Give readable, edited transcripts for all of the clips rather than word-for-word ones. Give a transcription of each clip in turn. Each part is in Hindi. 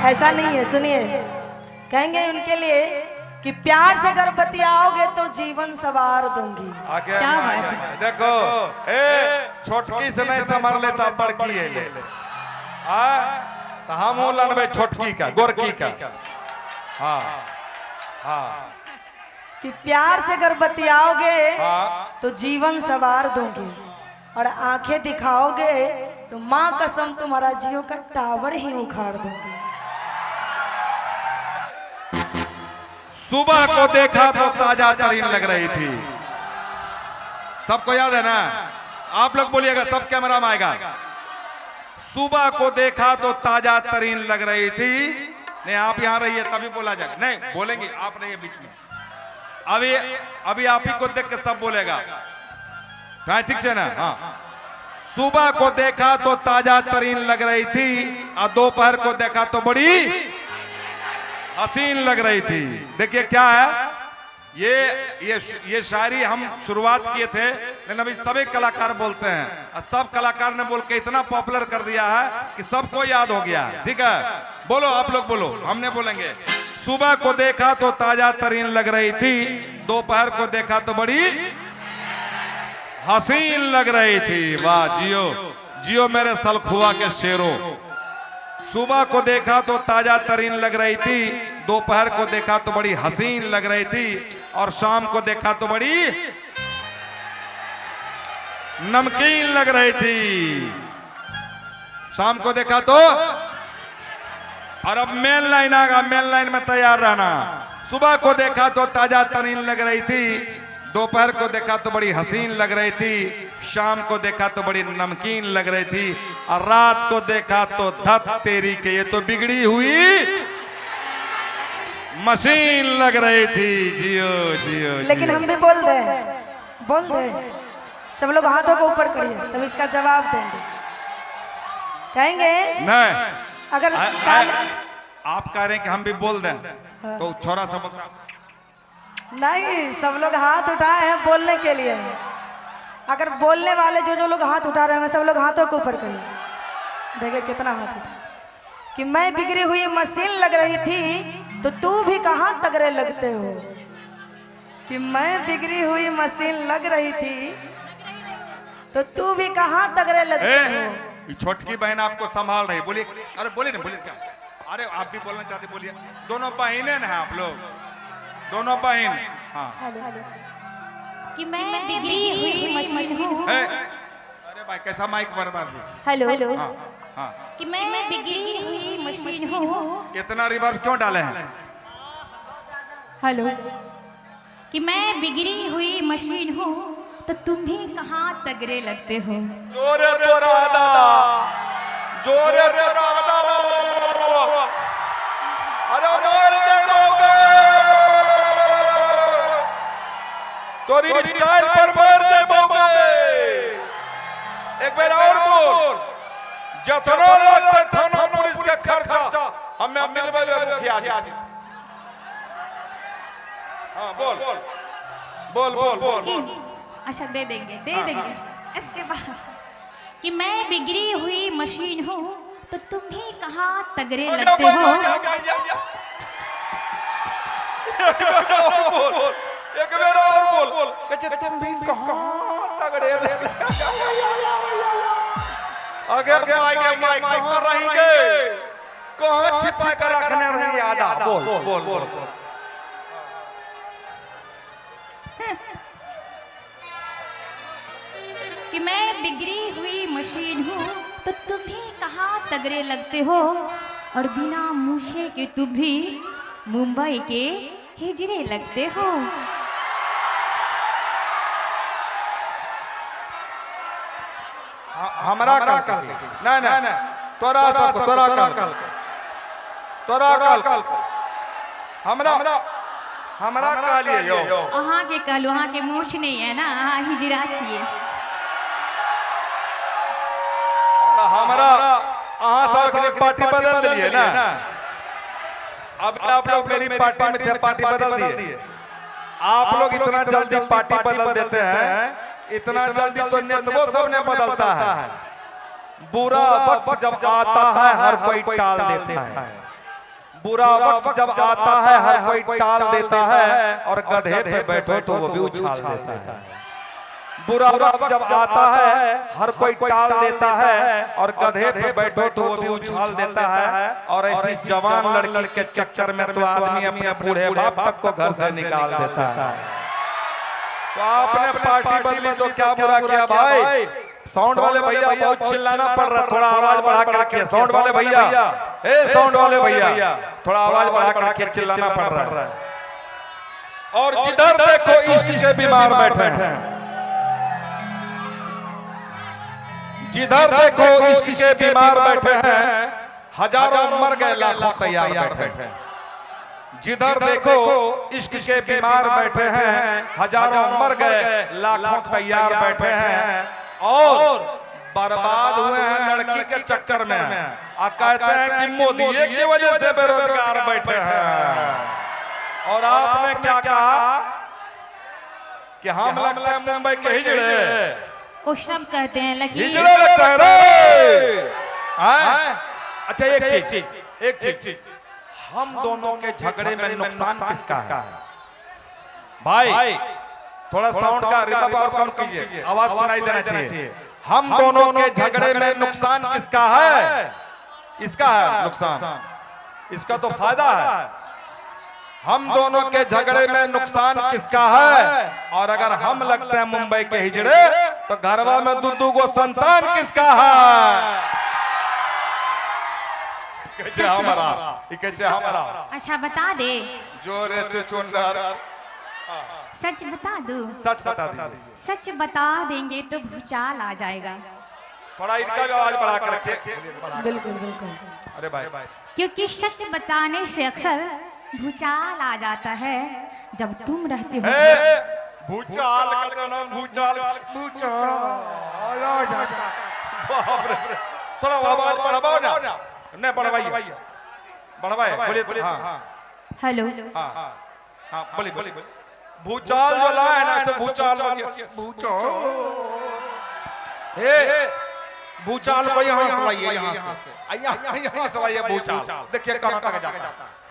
ऐसा नहीं है, सुनिए। कहेंगे उनके लिए कि प्यार से अगर बतियाओगे तो जीवन सवार दूंगी। क्या बात है? देखो छोटकी से नहीं संभाल लेता बड़की है ले तो हम लनबे छोटकी का गोरकी का। हाँ हाँ कि प्यार से अगर बतियाओगे हाँ। तो जीवन सवार दूंगी, और आंखें दिखाओगे तो माँ कसम तुम्हारा जियो का टावर ही उखाड़ दूंगी। सुबह को देखा तो ताजा तरीन लग रही थी। सबको याद है ना? आप लोग बोलिएगा, सब कैमरा में आएगा। सुबह को देखा तो ताजा तरीन लग रही थी। नहीं आप यहां रहिए तभी बोला जाएगा। नहीं बोलेंगे आप, रहिए बीच में। अभी आप ही को देख के सब बोलेगा, ठीक है ना? हाँ। सुबह को देखा तो ताजा तरीन लग रही थी, और दोपहर को देखा तो बड़ी हसीन लग रही थी। देखिए क्या है, ये शायरी हम शुरुआत किए थे, लेकिन अभी सभी कलाकार बोलते हैं, और सब कलाकार ने बोल के इतना पॉपुलर कर दिया है कि सबको याद हो गया। ठीक है, बोलो आप लोग बोलो, हमने बोलेंगे। सुबह को देखा तो ताजा तरीन लग रही थी, दोपहर को देखा तो बड़ी हसीन लग रही थी। वाह जियो जियो मेरे सलखुआ के शेरों। सुबह को देखा तो ताजा तरीन लग रही थी, दोपहर को देखा तो बड़ी हसीन लग रही थी, और शाम को देखा तो बड़ी नमकीन लग रही थी। शाम को देखा तो, और अब मेन लाइन आगा, मेन लाइन में तैयार रहना। सुबह को देखा तो ताजा तरीन लग रही थी, दोपहर को देखा तो बड़ी हसीन लग रही थी, शाम को देखा तो बड़ी नमकीन लग रही थी, और रात को देखा तो धत तेरी के ये तो बिगड़ी हुई मशीन लग रही थी। जियो जियो लेकिन हम भी बोल दे सब लोग हाथों को ऊपर करिए, तब इसका जवाब देंगे। कहेंगे नहीं, अगर आप कह रहे हैं कि हम भी बोल दें, तो छोरा सा बोलता नहीं, सब लोग हाथ उठाए हैं बोलने के लिए। अगर बोलने वाले जो लोग हाथ उठा रहे हैं सब लोग हाथों को ऊपर करिए, देखिए कितना हाथ उठा। कि मैं बिगड़ी हुई मशीन लग रही थी तो तू भी कहाँ तगड़े लगते हो। कि मैं बिगड़ी हुई मशीन लग रही थी तो तू भी कहाँ तगड़े लगते हो। छोटकी बहन आपको संभाल रही, बोलिए। अरे बोलिए ना, बोलिए क्या? अरे आप भी बोलना चाहते बोलिए। दोनों बहनें हैं आप लोग, दोनों बहन। हाँ कि मैं बिगड़ी हुई मशीन हूँ। अरे भाई कैसा माइक बर्बाद है। हेलो। हाँ हाँ। कि मैं बिगड़ी हुई मशीन हूँ। इतना रिवर्ब क्यों डाले हैं? हेलो। कि मैं बिगड़ी हुई मशीन हूँ तो तुम भी कहाँ तगड़े लगते हो। जोरे तोरादा, जोरे तोरादा, अरे मार देंगे तोरी स्टाइल पर मार देंगे। एक बार और बोल, जतनो लगता थाना पुलिस का खर्चा हमें मिलवे मुखिया जी। हाँ बोल बोल बोल बोल बोल। अच्छा दे देंगे इसके बाद। कि मैं बिगड़ी हुई मशीन हूँ तो तुम भी कहाँ तगड़े लगते हो। एक बार और बोल, कच्चे तुम भी कहाँ तगड़े आगे माइक कहाँ रहेंगे, कहाँ छिपा कर रखने रही आधा। बोल बोल बोल बोल। कि मैं बिगड़ी हुई मशीन हूँ तो तुम भी कहाँ तगड़े लगते हो, और बिना मूछे के तुम भी मुंबई के हिजड़े लगते हो। हमरा कल नहीं तोरा कल हमरा कहलिए यो। अहाँ के कहलू, अहाँ के मूछ नहीं है ना, अहाँ हिजड़ा छिए। हमरा अहाँ सब पार्टी बदल दिए ना। अब आप लोग मेरी पार्टी में थे, पार्टी बदल दिए। आप लोग इतना जल्दी पार्टी बदल देते हैं, इतना जल्दी तो नेतवो सब ने बदलता है। बुरा वक्त जब आता है हर कोई टाल देता है। बुरा वक्त जब आता है हर कोई टाल देता है और गधे पे बैठो तो वो भी उछाल देता है। बुरा वक्त जब आता है हर कोई टाल देता है और गधे पे बैठो तो वो भी उछाल देता है। और ऐसी जवान लड़की के चक्कर में तो आदमी अपने बूढ़े बाप तक को घर से निकाल देता है। तो आपने पार्टी बदली तो क्या बुरा किया भाई। साउंड वाले भैया बहुत चिल्लाना पड़ रहा, थोड़ा आवाज बढ़ा कर रखिए। साउंड वाले भैया, ए साउंड वाले भैया थोड़ा आवाज बढ़ा कर रखिए, चिल्लाना पड़ रहा है। और जिधर देखो इश्क से बीमार बैठे हैं, जिधर देखो इश्क से बीमार बैठे हैं, हजारों मर गए लाखों तैयार बैठे हैं। जिधर देखो इश्क के बीमार बैठे हैं, हजारों मर गए लाखों तैयार बैठे हैं और बर्बाद हुए हैं लड़की के चक्कर में। कहते हैं कि मोदी की वजह से बेरोजगार बैठे हैं। और आपने क्या कहा कि हम लगते हैं मुंबई के हिजड़े। वो सब कहते हैं लकीर हिजड़े लगते हैं रे। अच्छा एक चीज हम दोनों के झगड़े में नुकसान किसका है भाई। थोड़ा साउंड का रिदम और कम कीजिए, आवाज सुनाई देना चाहिए। हम दोनों के झगड़े में नुकसान किसका है। इसका है नुकसान, इसका तो फायदा है। हम दोनों के झगड़े में नुकसान किसका है। और अगर हम लगते हैं मुंबई के हिजड़े तो घरवा में दू गो संतान किसका है। हमारा अच्छा बता दे, जोरे से चुन रहा। सच बता दू, सच बता दीजिए। सच बता देंगे तो भूचाल आ जाएगा। थोड़ा इनका भी आवाज बढ़ा कर रखिए। बिल्कुल बिल्कुल। अरे भाई क्योंकि सच बताने से अक्सर भूचाल आ जाता है जब तुम रहते हो। भूचाल का तो नाम भूचाल आ जाता। बाप रे, थोड़ा आवाज बढ़ाओ ना। नहीं बढ़वाइए, बोलिए। हाँ हेलो, हाँ बोलिए। भूचाल जो लाए ना, भूचाल भूचाल को यहाँ से लाइए, यहाँ से लाइए भूचाल। देखिए कहाँ तक जाता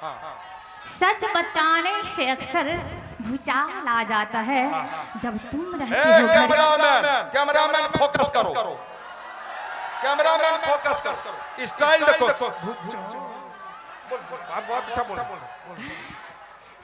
है। सच बताने से अक्सर भूचाल आ जाता है जब तुम रहते हो। कैमरामैन फोकस करो, कैमरामैन फोकस करो, स्टाइल देखो। बहुत अच्छा बोल।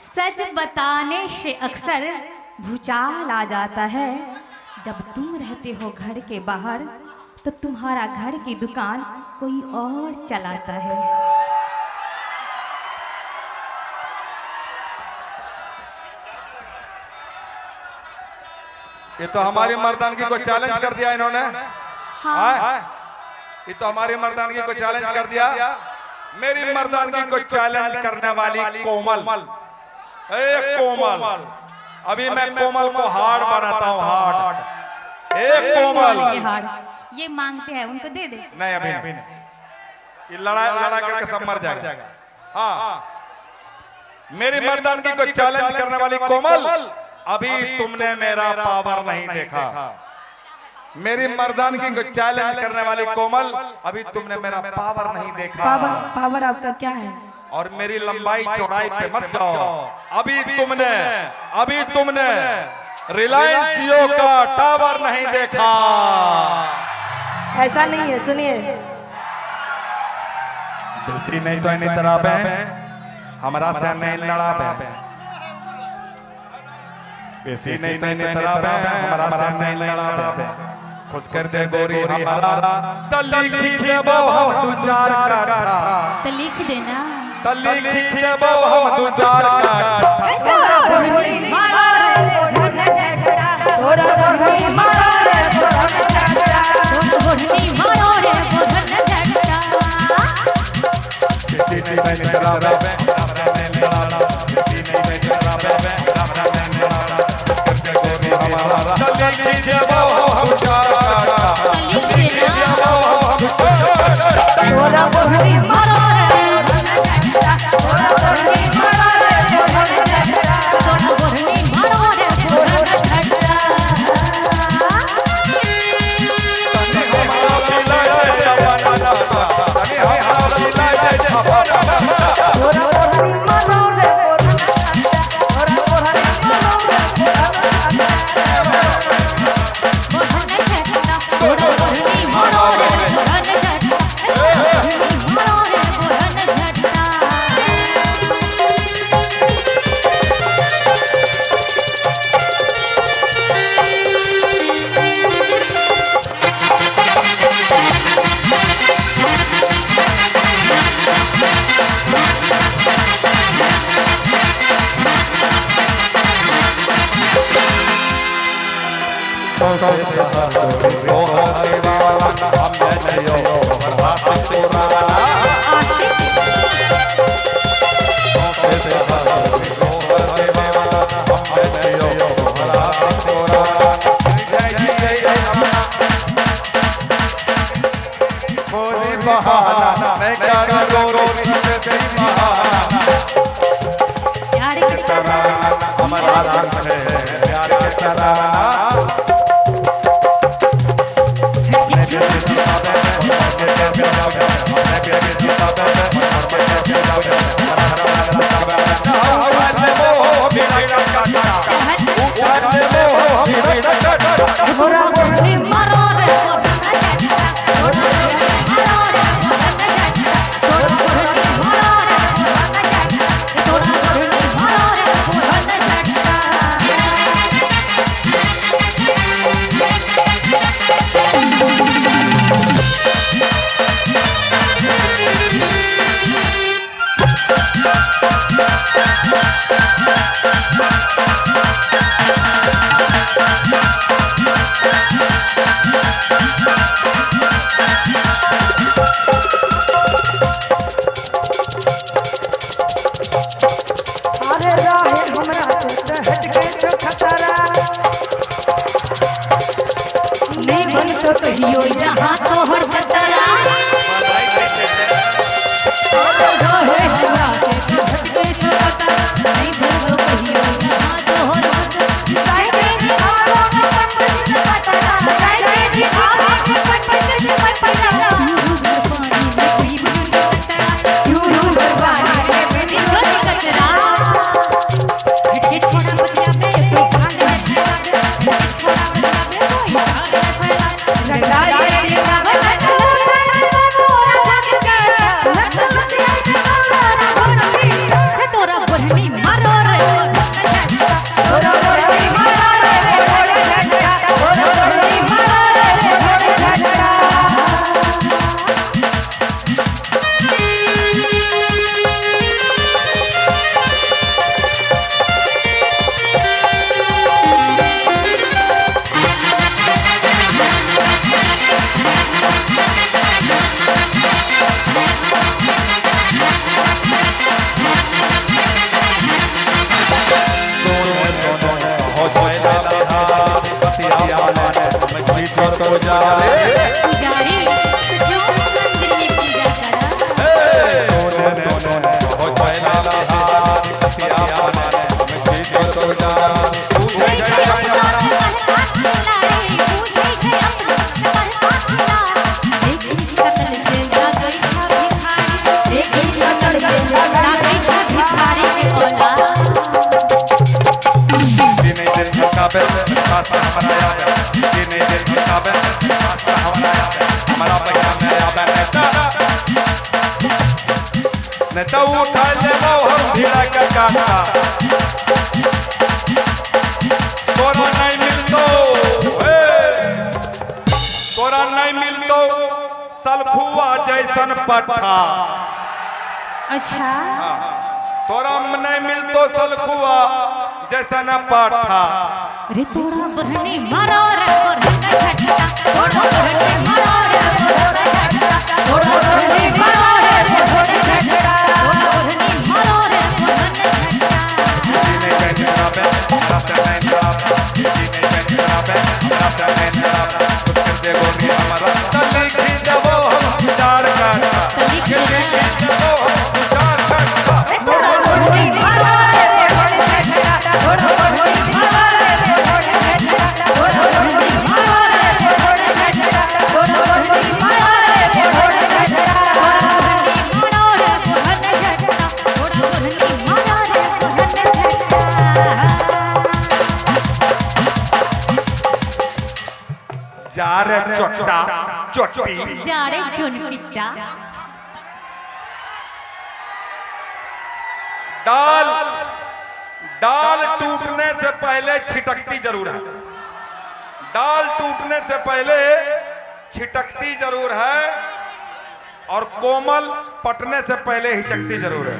सच बताने से अक्सर भूचाल आ जाता है जब तुम रहते हो घर के बाहर, तो तुम्हारा घर की दुकान कोई और चलाता है। ये तो हमारी मर्दानगी को चैलेंज कर दिया इन्होंने। हाँ। ये तो हमारी मर्दानगी को चैलेंज कर दिया। मेरी मर्दानगी को चैलेंज करने वाली कोमल, कोमल, अभी मैं कोमल को हार्ड बनाता हूँ। हार्ड, एक कोमल ये मांगते हैं, उनको दे दे। नहीं अभी नहीं, ये लड़ा करके सब मर जाएगा। हाँ, मेरी मर्दानगी को चैलेंज करने वाली कोमल, अभी तुमने मेरा पावर नहीं देखा। मेरी मर्दानगी को चैलेंज करने वाली कोमल, अभी तुमने मेरा पावर नहीं देखा। पावर आपका क्या है। और मेरी लंबाई चौड़ाई पे मत जाओ। अभी तुमने रिलायंस जियो का टावर नहीं देखा। ऐसा नहीं है, सुनिए। दूसरी नहीं तो इन्हीं तरह हमारा से नहीं लड़ा बेसी नहीं तो इन्हीं तरह हमारा से नहीं लड़ा। खुश कर दे गोरी हमारा, तलिखी देबो हम दू चार काठा। तो लिख देना, तलिखी देबो हम दू चार काठा। तोरा बोढ़नी मारा रे बोढ़न झटड़ा, तोरा बोढ़नी मारा रे बोढ़न झटड़ा, तोरा बोढ़नी मारा रे बोढ़न झटड़ा। बेटी नहीं बन तेरा बे हमरा ने लड़ा, बेटी नहीं बन तेरा बे हमरा ने लड़ा। खुश कर दे गोरी हमारा, तलिखी देबो हम चार काठा। तोरा बोढ़नी मारा रे बोढ़न झटड़ा, तोरा बोढ़नी मारा रे बोढ़न झटड़ा, तोरा बोढ़नी मारा रे बोढ़न झटड़ा। तोरा बहाना मैं करो प्यार की हमारा रंग है प्यार के तरह तो कहियो जहाँ तो हर जतरा तो उठा ले हम भिड़ा के काटा तोरा नहीं मिलतो तोरा नहीं मिलतो सलखुआ जैसन पट्ठा। अच्छा तोरा नहीं मिलतो सलखुआ जैसन पट्ठा। अरे तोरा बहनी मारो रे तोरा बहनी मारो रे तोरा बहनी मारो जारे चोटा चोटी जारे चुनपिट्टा। दाल दाल टूटने से पहले छिटकती जरूर है। दाल टूटने से पहले छिटकती जरूर है और कोमल पटने से पहले हिचकती जरूर है।